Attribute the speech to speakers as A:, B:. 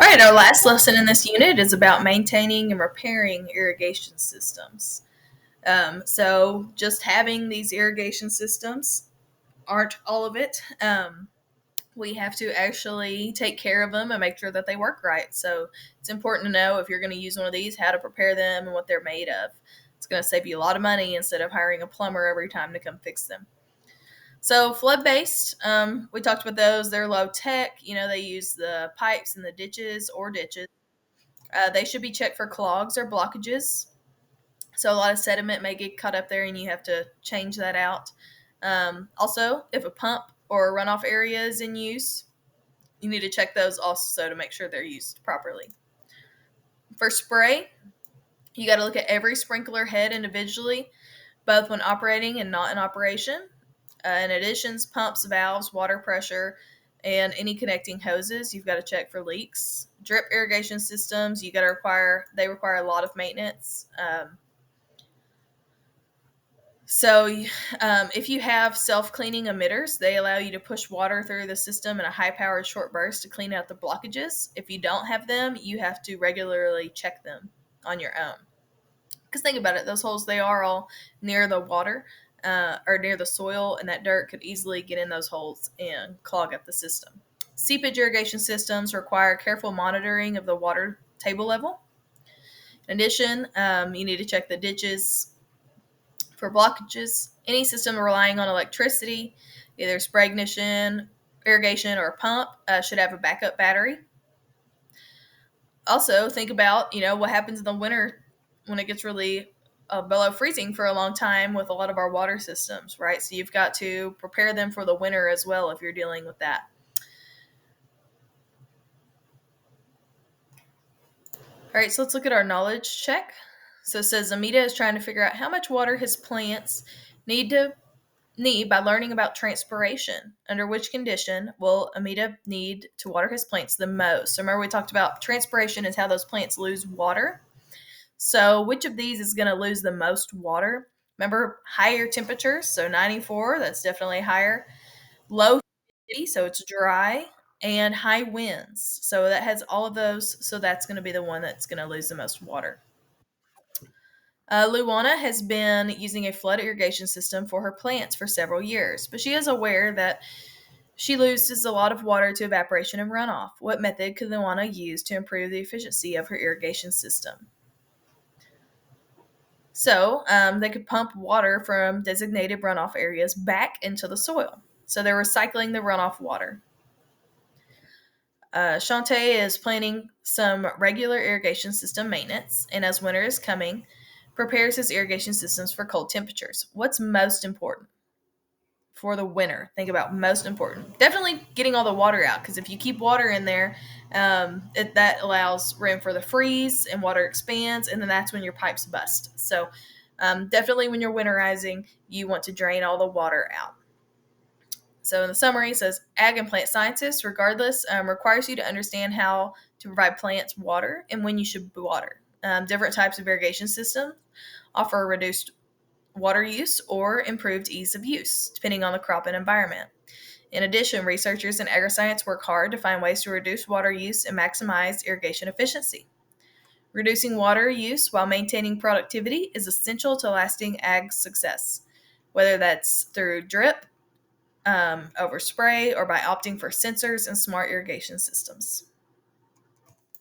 A: right, our last lesson in this unit is about maintaining and repairing irrigation systems. So, just having these irrigation systems aren't all of it. We have to actually take care of them and make sure that they work right. So, it's important to know if you're going to use one of these, how to prepare them and what they're made of. It's going to save you a lot of money instead of hiring a plumber every time to come fix them. So flood based, we talked about those. They're low tech. They use the pipes in the ditches or ditches. They should be checked for clogs or blockages. So a lot of sediment may get caught up there, and you have to change that out. Also, if a pump or a runoff area is in use, you need to check those also to make sure they're used properly. For spray, you got to look at every sprinkler head individually, both when operating and not in operation. In addition, pumps, valves, water pressure, and any connecting hoses, you've got to check for leaks. Drip irrigation systems, they require a lot of maintenance. If you have self-cleaning emitters, they allow you to push water through the system in a high-powered short burst to clean out the blockages. If you don't have them, you have to regularly check them on your own. Because think about it, those holes, they are all near the water or near the soil, and that dirt could easily get in those holes and clog up the system. Seepage irrigation systems require careful monitoring of the water table level. In addition, you need to check the ditches for blockages. Any system relying on electricity, either spray ignition, irrigation, or a pump, should have a backup battery. Also, think about what happens in the winter when it gets really below freezing for a long time with a lot of our water systems, right? So you've got to prepare them for the winter as well if you're dealing with that. All right, so let's look at our knowledge check. So it says Amita is trying to figure out how much water his plants need by learning about transpiration. Under which condition will Amita need to water his plants the most? So remember we talked about transpiration is how those plants lose water. So which of these is going to lose the most water? Remember, higher temperatures, so 94, that's definitely higher. Low humidity, so it's dry, and high winds. So that has all of those, so that's going to be the one that's going to lose the most water. Luana has been using a flood irrigation system for her plants for several years, but she is aware that she loses a lot of water to evaporation and runoff. What method could Luana use to improve the efficiency of her irrigation system? So they could pump water from designated runoff areas back into the soil. So they're recycling the runoff water. Shantae is planning some regular irrigation system maintenance, and as winter is coming, prepares his irrigation systems for cold temperatures. What's most important for the winter? Think about most important. Definitely getting all the water out, because if you keep water in there, that allows room for the freeze and water expands, and then that's when your pipes bust. So definitely when you're winterizing, you want to drain all the water out. So in the summary, it says ag and plant scientists, regardless, requires you to understand how to provide plants water and when you should water. Different types of irrigation systems offer reduced water use or improved ease of use, depending on the crop and environment. In addition, researchers in agri-science work hard to find ways to reduce water use and maximize irrigation efficiency. Reducing water use while maintaining productivity is essential to lasting ag success, whether that's through drip, over spray, or by opting for sensors and smart irrigation systems.